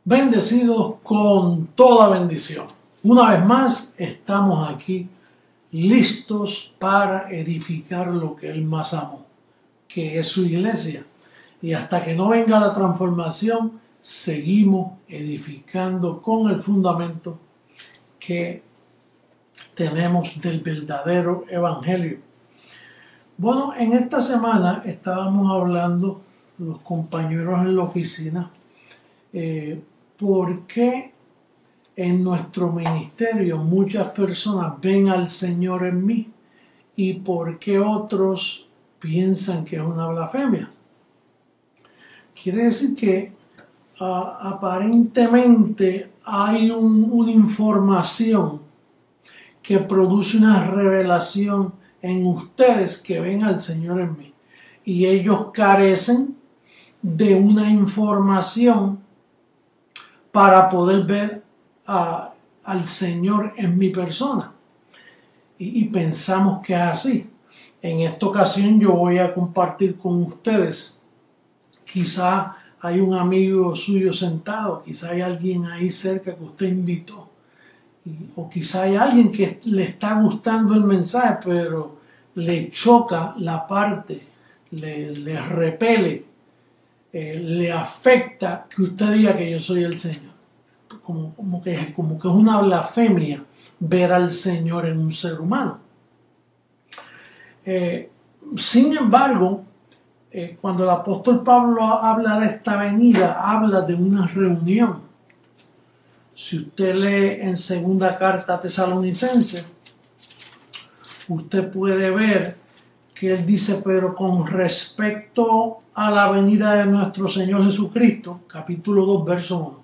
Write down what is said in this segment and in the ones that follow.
Bendecidos con toda bendición. Una vez más estamos aquí listos para edificar lo que Él más amó, que es su iglesia. Y hasta que no venga la transformación, seguimos edificando con el fundamento que tenemos del verdadero evangelio. Bueno, en esta semana estábamos hablando, los compañeros en la oficina, por qué en nuestro ministerio muchas personas ven al Señor en mí y por qué otros piensan que es una blasfemia. Quiere decir que aparentemente hay una información que produce una revelación en ustedes que ven al Señor en mí y ellos carecen de una información para poder ver al Señor en mi persona. Y pensamos que es así. En esta ocasión yo voy a compartir con ustedes. Quizá hay un amigo suyo sentado, quizá hay alguien ahí cerca que usted invitó. O quizá hay alguien que le está gustando el mensaje, pero le choca la parte, le repele, le afecta que usted diga que yo soy el Señor. Como que es una blasfemia ver al Señor en un ser humano. Sin embargo, cuando el apóstol Pablo habla de esta venida, habla de una reunión. Si usted lee en segunda carta a Tesalonicenses, usted puede ver que él dice, pero con respecto a la venida de nuestro Señor Jesucristo, capítulo 2, verso 1,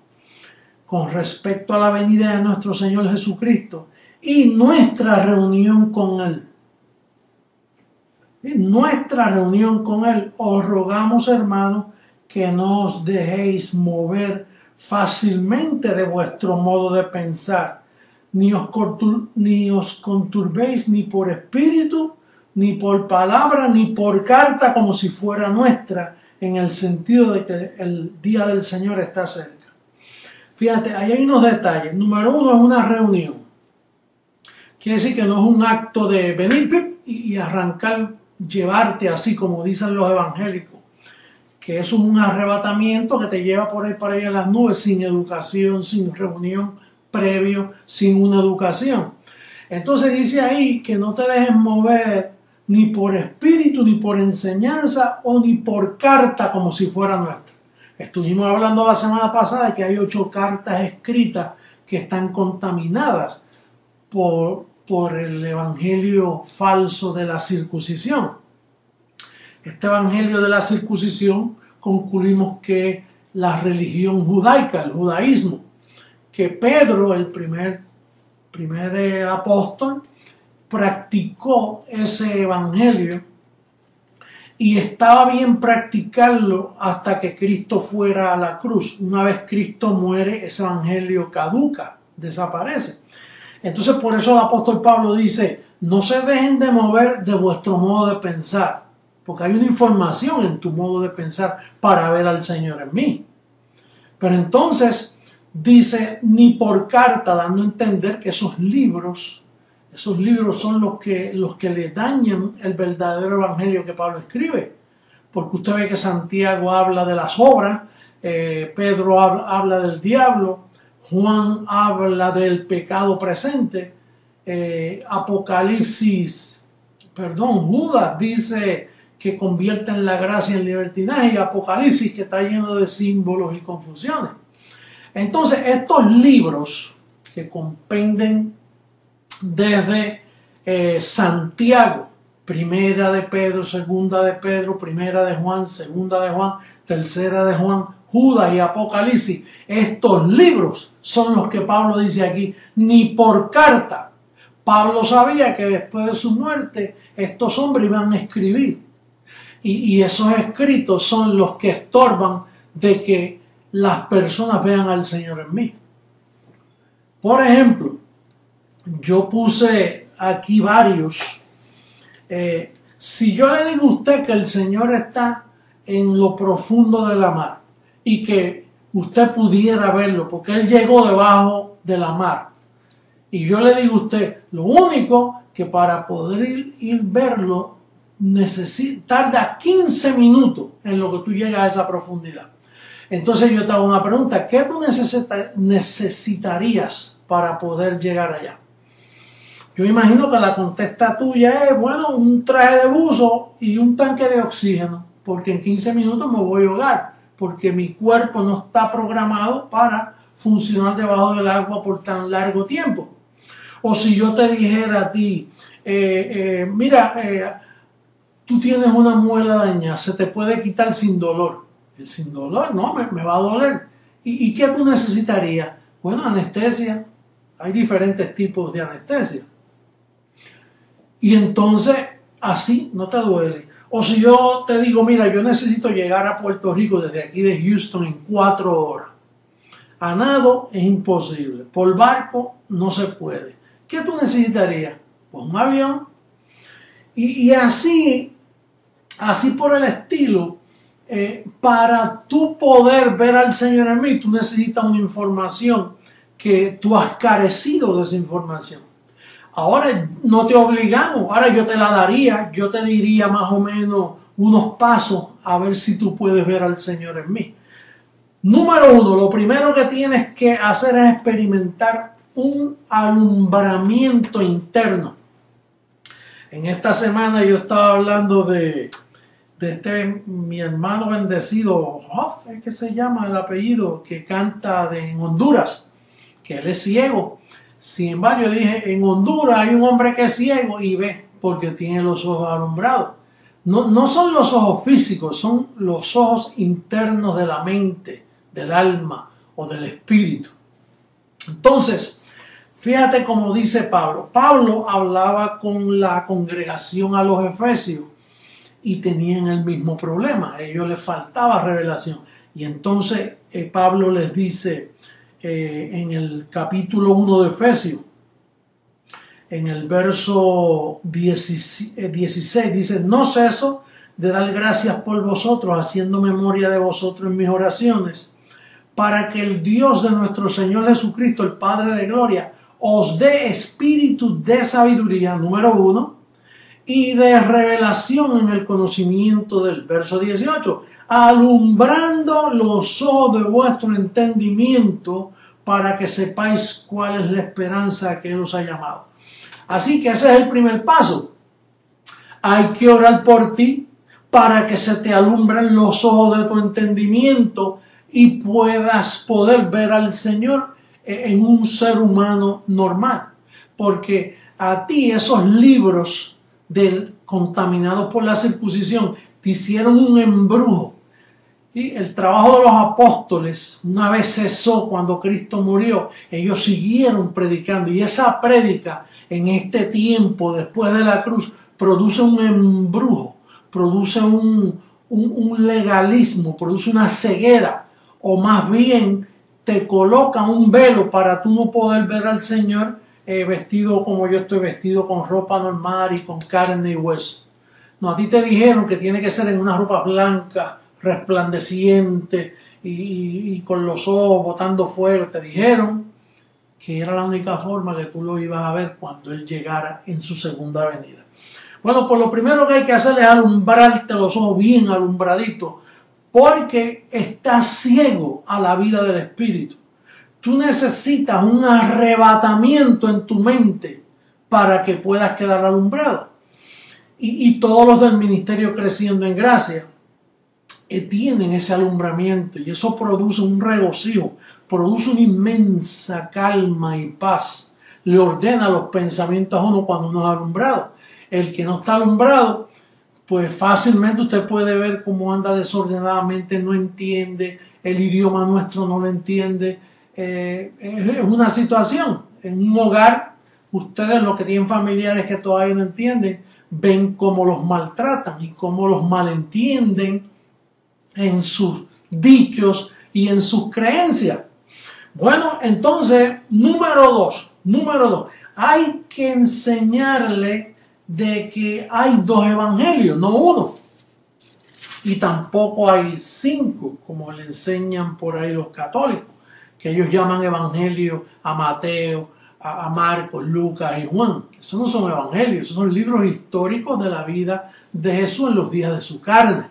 con respecto a la venida de nuestro Señor Jesucristo y nuestra reunión con Él. En nuestra reunión con Él, os rogamos, hermanos, que no os dejéis mover fácilmente de vuestro modo de pensar, ni os conturbéis ni por espíritu, ni por palabra, ni por carta, como si fuera nuestra, en el sentido de que el día del Señor está cerca. Fíjate, ahí hay unos detalles. Número uno, es una reunión. Quiere decir que no es un acto de venir y arrancar, llevarte así como dicen los evangélicos, que es un arrebatamiento que te lleva por ahí para allá a las nubes sin educación, sin reunión previo, sin una educación. Entonces dice ahí que no te dejes mover ni por espíritu, ni por enseñanza o ni por carta como si fuera nuestra. Estuvimos hablando la semana pasada de que hay 8 cartas escritas que están contaminadas por el evangelio falso de la circuncisión. Este evangelio de la circuncisión concluimos que la religión judaica, el judaísmo, que Pedro, el primer apóstol, practicó ese evangelio y estaba bien practicarlo hasta que Cristo fuera a la cruz. Una vez Cristo muere, ese evangelio caduca, desaparece. Entonces por eso el apóstol Pablo dice, no se dejen de mover de vuestro modo de pensar, porque hay una información en tu modo de pensar para ver al Señor en mí. Pero entonces dice, ni por carta, dando a entender que esos libros son los que le dañan el verdadero evangelio que Pablo escribe. Porque usted ve que Santiago habla de las obras, Pedro habla del diablo, Juan habla del pecado presente, Judas dice que convierte en la gracia en libertinaje, y Apocalipsis que está lleno de símbolos y confusiones. Entonces estos libros que comprenden desde Santiago, primera de Pedro, segunda de Pedro, primera de Juan, segunda de Juan, tercera de Juan, Judas y Apocalipsis, estos libros son los que Pablo dice aquí, ni por carta. Pablo sabía que después de su muerte estos hombres iban a escribir y esos escritos son los que estorban de que las personas vean al Señor en mí. Por ejemplo, yo puse aquí varios. Si yo le digo a usted que el Señor está en lo profundo de la mar y que usted pudiera verlo, porque él llegó debajo de la mar. Y yo le digo a usted, lo único que para poder ir verlo, tarda 15 minutos en lo que tú llegas a esa profundidad. Entonces yo te hago una pregunta, ¿qué tú necesitarías para poder llegar allá? Yo imagino que la contesta tuya es, bueno, un traje de buzo y un tanque de oxígeno, porque en 15 minutos me voy a ahogar, porque mi cuerpo no está programado para funcionar debajo del agua por tan largo tiempo. O si yo te dijera a ti, mira, tú tienes una muela dañada, se te puede quitar sin dolor. Sin dolor, no, me va a doler. ¿Y qué tú necesitarías? Bueno, anestesia. Hay diferentes tipos de anestesia. Y entonces, así no te duele. O si yo te digo, mira, yo necesito llegar a Puerto Rico desde aquí de Houston en 4 horas. A nado es imposible. Por barco no se puede. ¿Qué tú necesitarías? Pues un avión. Y así por el estilo, para tú poder ver al Señor en mí, tú necesitas una información que tú has carecido de esa información. Ahora no te obligamos, ahora yo te la daría, yo te diría más o menos unos pasos a ver si tú puedes ver al Señor en mí. Número 1, lo primero que tienes que hacer es experimentar un alumbramiento interno. En esta semana yo estaba hablando de mi hermano bendecido, Hoff, es que se llama el apellido, que canta en Honduras, que él es ciego. Sin embargo, yo dije, en Honduras hay un hombre que es ciego y ve, porque tiene los ojos alumbrados. No son los ojos físicos, son los ojos internos de la mente, del alma o del espíritu. Entonces, fíjate cómo dice Pablo. Pablo hablaba con la congregación a los Efesios y tenían el mismo problema. A ellos les faltaba revelación. Y entonces Pablo les dice en el capítulo 1 de Efesios, en el verso 16, dice, no ceso de dar gracias por vosotros, haciendo memoria de vosotros en mis oraciones, para que el Dios de nuestro Señor Jesucristo, el Padre de gloria, os dé espíritu de sabiduría, número 1, y de revelación en el conocimiento del verso 18, alumbrando los ojos de vuestro entendimiento para que sepáis cuál es la esperanza que Él os ha llamado. Así que ese es el primer paso. Hay que orar por ti para que se te alumbren los ojos de tu entendimiento y puedas poder ver al Señor en un ser humano normal. Porque a ti esos libros contaminados por la circuncisión te hicieron un embrujo. Y el trabajo de los apóstoles una vez cesó cuando Cristo murió. Ellos siguieron predicando y esa prédica en este tiempo después de la cruz produce un embrujo, produce un legalismo, produce una ceguera, o más bien te coloca un velo para tú no poder ver al Señor vestido como yo estoy vestido, con ropa normal y con carne y hueso. No, a ti te dijeron que tiene que ser en una ropa blanca, resplandeciente y con los ojos botando fuego. Te dijeron que era la única forma que tú lo ibas a ver cuando Él llegara en su segunda venida. Bueno, pues lo primero que hay que hacer es alumbrarte los ojos bien alumbraditos, porque estás ciego a la vida del Espíritu. Tú necesitas un arrebatamiento en tu mente para que puedas quedar alumbrado. Y todos los del ministerio Creciendo en Gracia tienen ese alumbramiento y eso produce un regocijo, produce una inmensa calma y paz. Le ordena los pensamientos a uno cuando uno es alumbrado. El que no está alumbrado, pues fácilmente usted puede ver cómo anda desordenadamente, no entiende, el idioma nuestro no lo entiende. Es una situación. En un hogar, ustedes los que tienen familiares que todavía no entienden, ven cómo los maltratan y cómo los malentienden en sus dichos y en sus creencias. Bueno, entonces, número dos, hay que enseñarle de que hay dos evangelios, no uno. Y tampoco hay 5, como le enseñan por ahí los católicos, que ellos llaman evangelio a Mateo, a Marcos, Lucas y Juan. Esos no son evangelios, esos son libros históricos de la vida de Jesús en los días de su carne.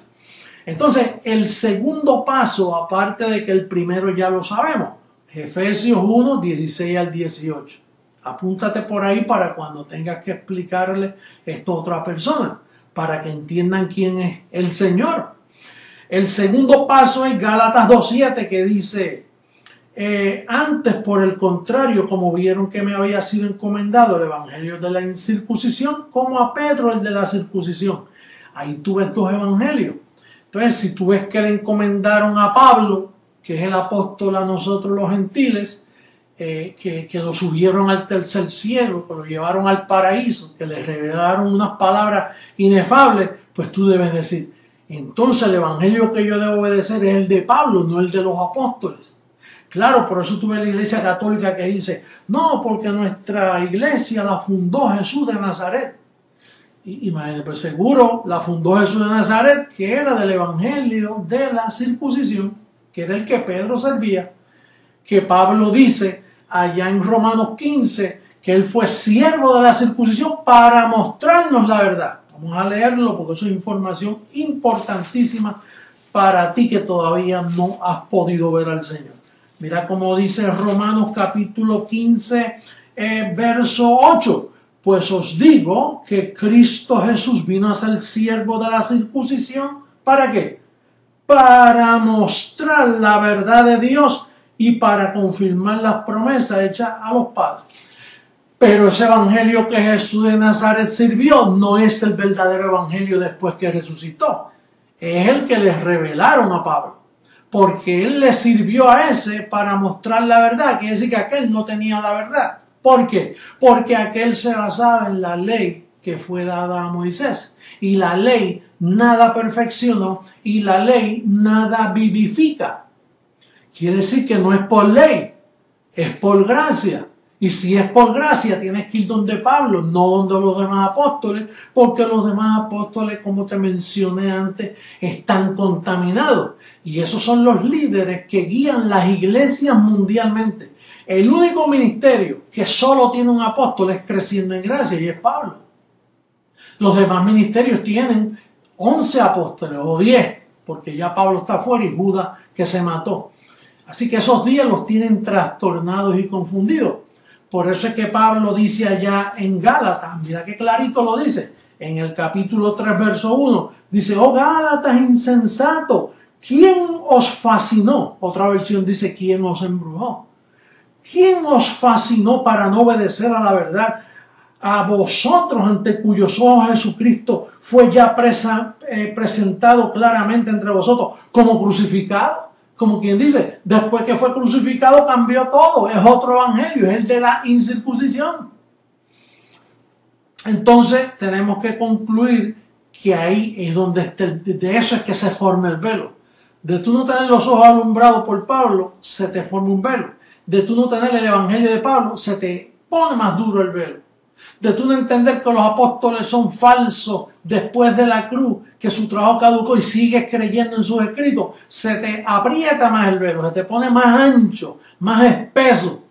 Entonces, el segundo paso, aparte de que el primero ya lo sabemos, Efesios 1, 16 al 18. Apúntate por ahí para cuando tengas que explicarle esto a otra persona, para que entiendan quién es el Señor. El segundo paso es Gálatas 2:7, que dice: antes, por el contrario, como vieron que me había sido encomendado el evangelio de la incircuncisión, como a Pedro el de la circuncisión. Ahí tú ves 2 evangelios. Entonces, si tú ves que le encomendaron a Pablo, que es el apóstol a nosotros los gentiles, que lo subieron al tercer cielo, que lo llevaron al paraíso, que le revelaron unas palabras inefables, pues tú debes decir, entonces el evangelio que yo debo obedecer es el de Pablo, no el de los apóstoles. Claro, por eso tuve la iglesia católica que dice, no, porque nuestra iglesia la fundó Jesús de Nazaret. Y imagínate, pues seguro la fundó Jesús de Nazaret, que era del evangelio de la circuncisión, que era el que Pedro servía, que Pablo dice allá en Romanos 15, que él fue siervo de la circuncisión para mostrarnos la verdad. Vamos a leerlo porque eso es información importantísima para ti que todavía no has podido ver al Señor. Mira cómo dice Romanos capítulo 15, verso 8. Pues os digo que Cristo Jesús vino a ser siervo de la circuncisión. ¿Para qué? Para mostrar la verdad de Dios y para confirmar las promesas hechas a los padres. Pero ese evangelio que Jesús de Nazaret sirvió no es el verdadero evangelio después que resucitó. Es el que les revelaron a Pablo. Porque él le sirvió a ese para mostrar la verdad. Quiere decir que aquel no tenía la verdad. ¿Por qué? Porque aquel se basaba en la ley que fue dada a Moisés. Y la ley nada perfeccionó y la ley nada vivifica. Quiere decir que no es por ley, es por gracia. Y si es por gracia, tienes que ir donde Pablo, no donde los demás apóstoles, porque los demás apóstoles, como te mencioné antes, están contaminados. Y esos son los líderes que guían las iglesias mundialmente. El único ministerio que solo tiene un apóstol es Creciendo en Gracia, y es Pablo. Los demás ministerios tienen 11 apóstoles o 10, porque ya Pablo está fuera y Judas que se mató. Así que esos 10 los tienen trastornados y confundidos. Por eso es que Pablo dice allá en Gálatas, mira qué clarito lo dice, en el capítulo 3, verso 1, dice, oh Gálatas insensato, ¿quién os fascinó? Otra versión dice, ¿quién os embrujó? ¿Quién os fascinó para no obedecer a la verdad? A vosotros, ante cuyos ojos Jesucristo fue ya presentado claramente entre vosotros como crucificado. Como quien dice, después que fue crucificado cambió todo, es otro evangelio, es el de la incircuncisión. Entonces tenemos que concluir que ahí es donde de eso es que se forma el velo. De tú no tener los ojos alumbrados por Pablo, se te forma un velo. De tú no tener el evangelio de Pablo, se te pone más duro el velo. De tú no entender que los apóstoles son falsos después de la cruz, que su trabajo caducó y sigues creyendo en sus escritos, se te aprieta más el velo, se te pone más ancho, más espeso,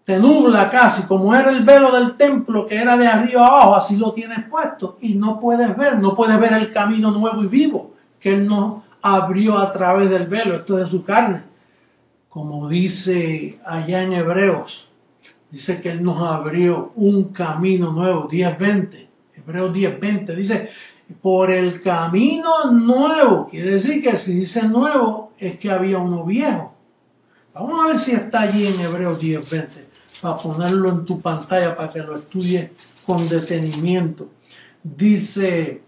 te nubla casi, como era el velo del templo que era de arriba abajo, así lo tienes puesto y no puedes ver el camino nuevo y vivo que Él nos abrió a través del velo, esto es de su carne, como dice allá en Hebreos. Dice que Él nos abrió un camino nuevo, 10:20. Hebreos 10:20 dice, por el camino nuevo. Quiere decir que si dice nuevo, es que había uno viejo. Vamos a ver si está allí en Hebreos 10:20, para ponerlo en tu pantalla, para que lo estudies con detenimiento. Dice,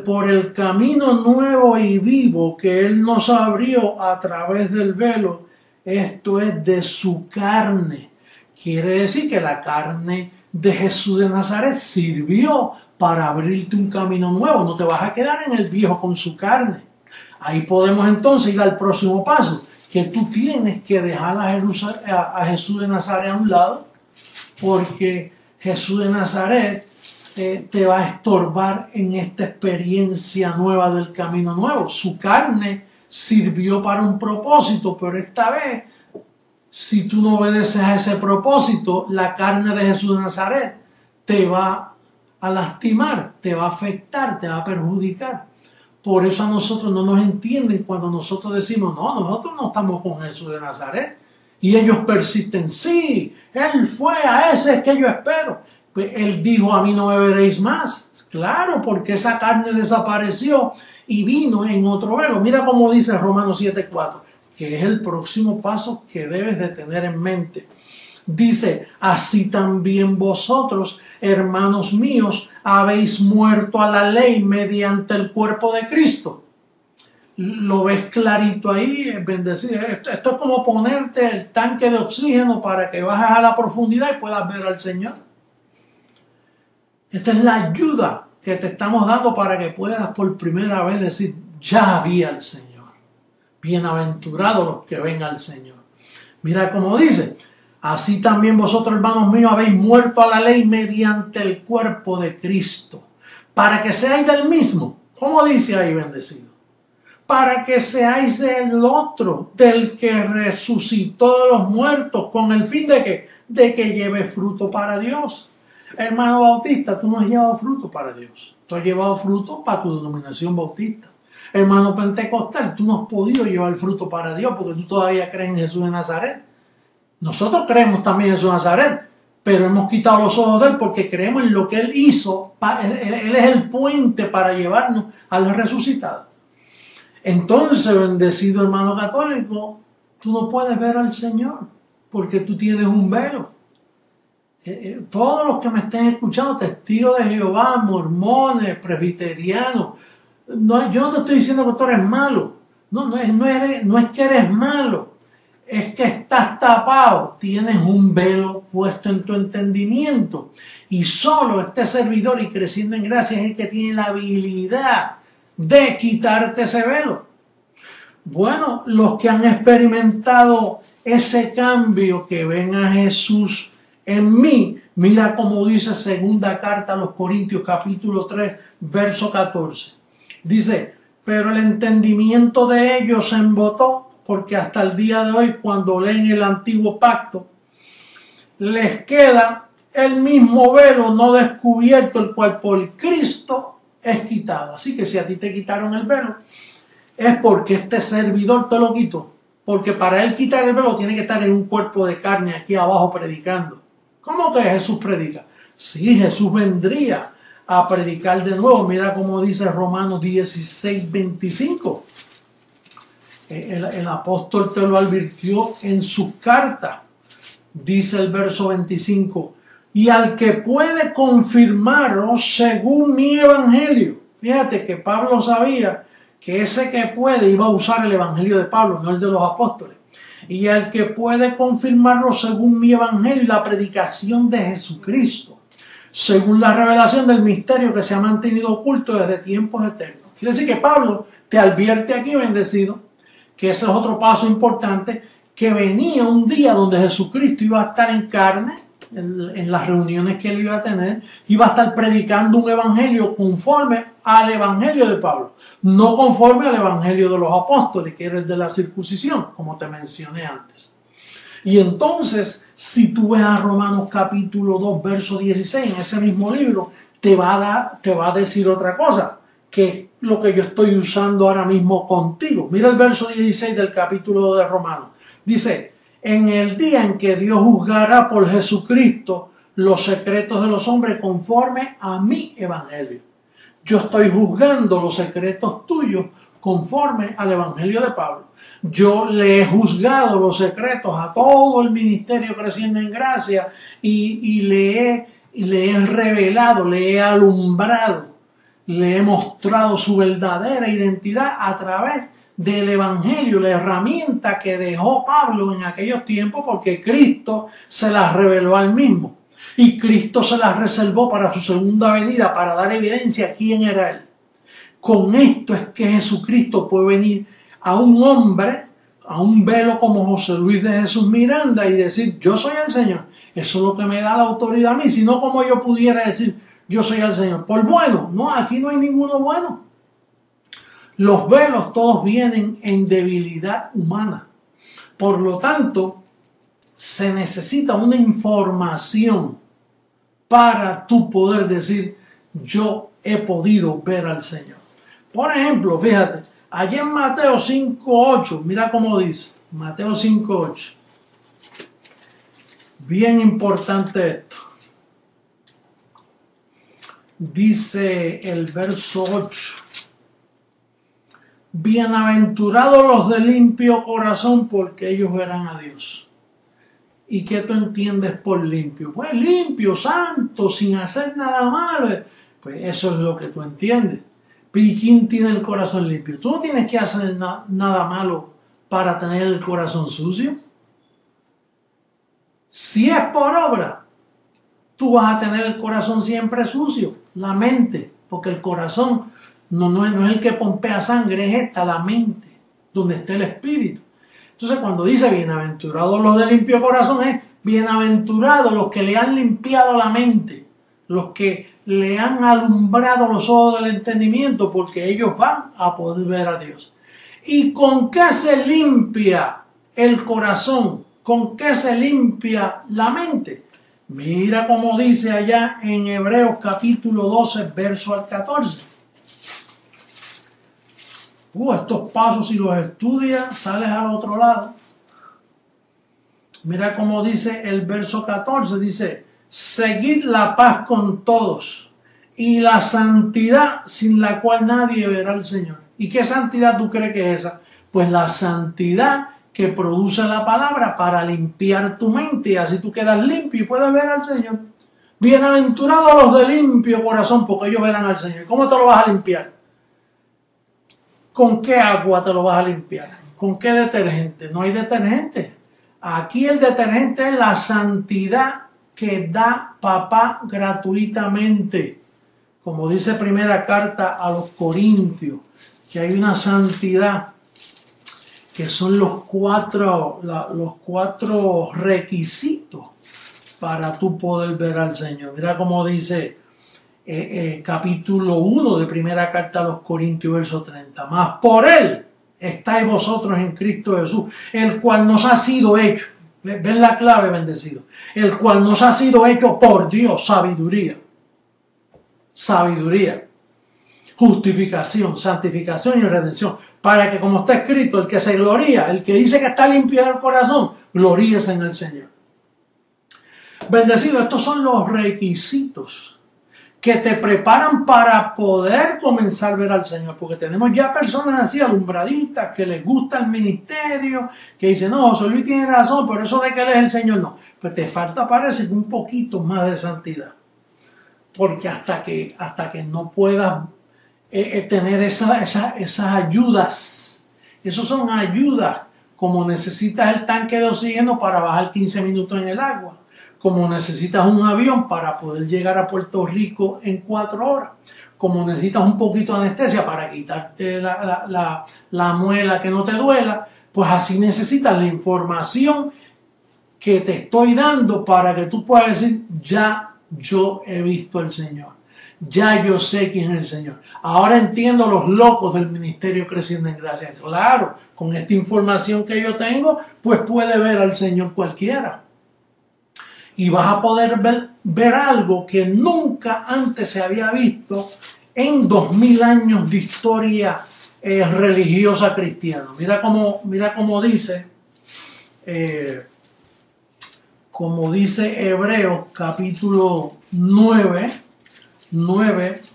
por el camino nuevo y vivo que Él nos abrió a través del velo, esto es de su carne. Quiere decir que la carne de Jesús de Nazaret sirvió para abrirte un camino nuevo. No te vas a quedar en el viejo con su carne. Ahí podemos entonces ir al próximo paso, que tú tienes que dejar a Jesús de Nazaret a un lado, porque Jesús de Nazaret te va a estorbar en esta experiencia nueva del camino nuevo. Su carne sirvió para un propósito, pero esta vez, si tú no obedeces a ese propósito, la carne de Jesús de Nazaret te va a lastimar, te va a afectar, te va a perjudicar. Por eso a nosotros no nos entienden cuando nosotros decimos, no, nosotros no estamos con Jesús de Nazaret. Y ellos persisten, sí, Él fue, a ese que yo espero. Pues Él dijo, a mí no me veréis más. Claro, porque esa carne desapareció y vino en otro velo. Mira cómo dice Romanos 7:4, que es el próximo paso que debes de tener en mente. Dice, así también vosotros, hermanos míos, habéis muerto a la ley mediante el cuerpo de Cristo. Lo ves clarito ahí, bendecido. Esto es como ponerte el tanque de oxígeno para que bajes a la profundidad y puedas ver al Señor. Esta es la ayuda que te estamos dando para que puedas por primera vez decir, ya vi al Señor. Bienaventurados los que ven al Señor. Mira cómo dice, así también vosotros, hermanos míos, habéis muerto a la ley mediante el cuerpo de Cristo, para que seáis del mismo. ¿Cómo dice ahí, bendecido? Para que seáis del otro, del que resucitó de los muertos, con el fin de que lleve fruto para Dios. Hermano bautista, tú no has llevado fruto para Dios. Tú has llevado fruto para tu denominación bautista. Hermano pentecostal, tú no has podido llevar fruto para Dios porque tú todavía crees en Jesús de Nazaret. Nosotros creemos también en Jesús de Nazaret, pero hemos quitado los ojos de Él porque creemos en lo que Él hizo. Él es el puente para llevarnos al resucitado. Entonces, bendecido hermano católico, tú no puedes ver al Señor porque tú tienes un velo. Todos los que me estén escuchando, testigos de Jehová, mormones, presbiterianos, yo no te estoy diciendo que tú eres malo, no es que eres malo, es que estás tapado, tienes un velo puesto en tu entendimiento y solo este servidor y creciendo en gracia es el que tiene la habilidad de quitarte ese velo. Bueno, los que han experimentado ese cambio, que ven a Jesús en mí, mira cómo dice segunda carta a los Corintios capítulo 3 verso 14. Dice, pero el entendimiento de ellos se embotó, porque hasta el día de hoy cuando leen el antiguo pacto les queda el mismo velo no descubierto, el cual por Cristo es quitado. Así que si a ti te quitaron el velo, es porque este servidor te lo quitó. Porque para él quitar el velo tiene que estar en un cuerpo de carne aquí abajo predicando. ¿Cómo que Jesús predica? Sí, Jesús vendría a predicar de nuevo. Mira cómo dice Romanos 16:25. El apóstol te lo advirtió en sus cartas. Dice el verso 25. Y al que puede confirmaros según mi evangelio. Fíjate que Pablo sabía que ese que puede iba a usar el evangelio de Pablo, no el de los apóstoles. Y al que puede confirmarlo según mi evangelio y la predicación de Jesucristo, según la revelación del misterio que se ha mantenido oculto desde tiempos eternos. Quiere decir que Pablo te advierte aquí, bendecido, que ese es otro paso importante, que venía un día donde Jesucristo iba a estar en carne, en las reuniones que él iba a tener, iba a estar predicando un evangelio conforme al evangelio de Pablo, no conforme al evangelio de los apóstoles, que era el de la circuncisión, como te mencioné antes. Y entonces, si tú ves a Romanos capítulo 2, verso 16, en ese mismo libro, te va a decir otra cosa, que es lo que yo estoy usando ahora mismo contigo. Mira el verso 16 del capítulo 2 de Romanos. Dice, en el día en que Dios juzgará por Jesucristo los secretos de los hombres conforme a mi evangelio. Yo estoy juzgando los secretos tuyos conforme al evangelio de Pablo. Yo le he juzgado los secretos a todo el ministerio Creciendo en Gracia y le he revelado, le he alumbrado, le he mostrado su verdadera identidad a través del evangelio, la herramienta que dejó Pablo en aquellos tiempos, porque Cristo se las reveló al mismo y Cristo se las reservó para su segunda venida, para dar evidencia a quién era él. Con esto es que Jesucristo puede venir a un hombre, a un velo como José Luis de Jesús Miranda y decir, yo soy el Señor. Eso es lo que me da la autoridad a mí, sino como yo pudiera decir, yo soy el Señor. Por bueno, no, aquí no hay ninguno bueno. Los velos todos vienen en debilidad humana. Por lo tanto, se necesita una información para tú poder decir, yo he podido ver al Señor. Por ejemplo, fíjate, allí en Mateo 5:8, mira cómo dice, Mateo 5:8. Bien importante esto. Dice el verso 8. Bienaventurados los de limpio corazón, porque ellos verán a Dios. ¿Y qué tú entiendes por limpio? Pues limpio, santo, sin hacer nada malo. Pues eso es lo que tú entiendes. ¿Y quién tiene el corazón limpio? Tú no tienes que hacer nada malo para tener el corazón sucio. Si es por obra, tú vas a tener el corazón siempre sucio, la mente, porque el corazón no es el que pompea sangre, es esta, la mente, donde está el espíritu. Entonces cuando dice bienaventurados los de limpio corazón, es bienaventurados los que le han limpiado la mente, los que le han alumbrado los ojos del entendimiento, porque ellos van a poder ver a Dios. ¿Y con qué se limpia el corazón? ¿Con qué se limpia la mente? Mira cómo dice allá en Hebreos capítulo 12, verso al 14. Estos pasos, si los estudias, sales al otro lado. Mira cómo dice el verso 14, dice, seguid la paz con todos y la santidad sin la cual nadie verá al Señor. ¿Y qué santidad tú crees que es esa? Pues la santidad que produce la palabra para limpiar tu mente y así tú quedas limpio y puedes ver al Señor. Bienaventurados los de limpio corazón, porque ellos verán al Señor. ¿Cómo te lo vas a limpiar? ¿Con qué agua te lo vas a limpiar? ¿Con qué detergente? No hay detergente. Aquí el detergente es la santidad que da papá gratuitamente. Como dice primera carta a los Corintios, que hay una santidad que son los cuatro requisitos para tú poder ver al Señor. Mira cómo dice capítulo 1 de primera carta a los Corintios, verso 30. Mas por Él estáis vosotros en Cristo Jesús, el cual nos ha sido hecho, ven la clave, bendecido, el cual nos ha sido hecho por Dios, sabiduría, justificación, santificación y redención, para que, como está escrito, el que se gloría, el que dice que está limpio del corazón, gloríese en el Señor. Bendecido, estos son los requisitos que te preparan para poder comenzar a ver al Señor, porque tenemos ya personas así alumbraditas que les gusta el ministerio, que dicen, no, José Luis tiene razón, pero eso de que Él es el Señor, no. Pues te falta, parece, un poquito más de santidad, porque hasta que no puedas tener esas ayudas, esos son ayudas, como necesitas el tanque de oxígeno para bajar 15 minutos en el agua, como necesitas un avión para poder llegar a Puerto Rico en 4 horas, como necesitas un poquito de anestesia para quitarte la muela que no te duela, pues así necesitas la información que te estoy dando para que tú puedas decir, ya yo he visto al Señor, ya yo sé quién es el Señor. Ahora entiendo los locos del ministerio Creciendo en Gracia. Claro, con esta información que yo tengo, pues puede ver al Señor cualquiera. Y vas a poder ver algo que nunca antes se había visto en 2000 años de historia religiosa cristiana. Mira cómo dice Hebreos capítulo 9,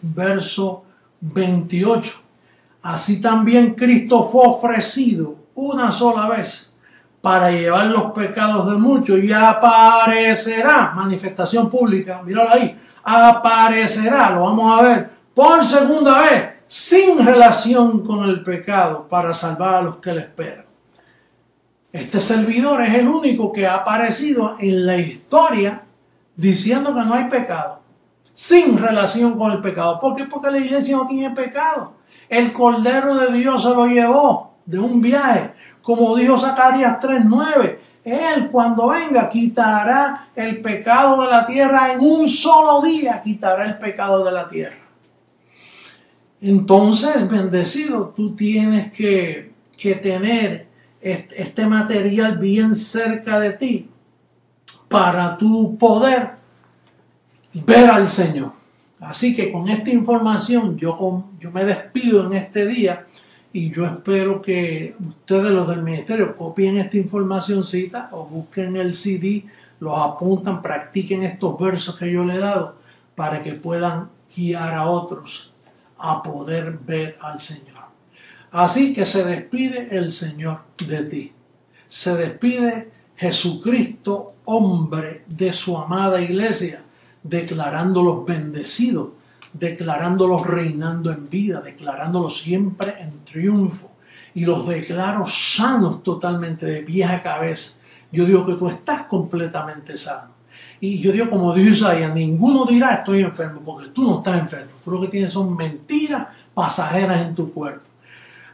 verso 28. Así también Cristo fue ofrecido una sola vez para llevar los pecados de muchos y aparecerá, manifestación pública, míralo ahí, aparecerá, lo vamos a ver, por segunda vez, sin relación con el pecado, para salvar a los que le esperan. Este servidor es el único que ha aparecido en la historia diciendo que no hay pecado, sin relación con el pecado. ¿Por qué? Porque la iglesia no tiene pecado. El Cordero de Dios se lo llevó de un viaje. Como dijo Zacarías 3:9, Él cuando venga quitará el pecado de la tierra en un solo día, quitará el pecado de la tierra. Entonces, bendecido, tú tienes que tener este material bien cerca de ti para tú poder ver al Señor. Así que con esta información yo me despido en este día y yo espero que ustedes, los del ministerio, copien esta informacioncita o busquen el CD, los apuntan, practiquen estos versos que yo le he dado para que puedan guiar a otros a poder ver al Señor. Así que se despide el Señor de ti. Se despide Jesucristo, hombre de su amada iglesia, declarándolos bendecidos, declarándolos reinando en vida, declarándolos siempre en triunfo. Y los declaro sanos totalmente, de pies a cabeza. Yo digo que tú estás completamente sano. Y yo digo, como dijo Isaías, ninguno dirá estoy enfermo, porque tú no estás enfermo. Tú lo que tienes son mentiras pasajeras en tu cuerpo.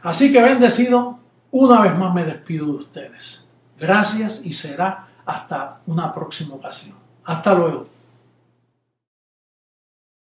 Así que bendecido, una vez más me despido de ustedes. Gracias y será hasta una próxima ocasión. Hasta luego.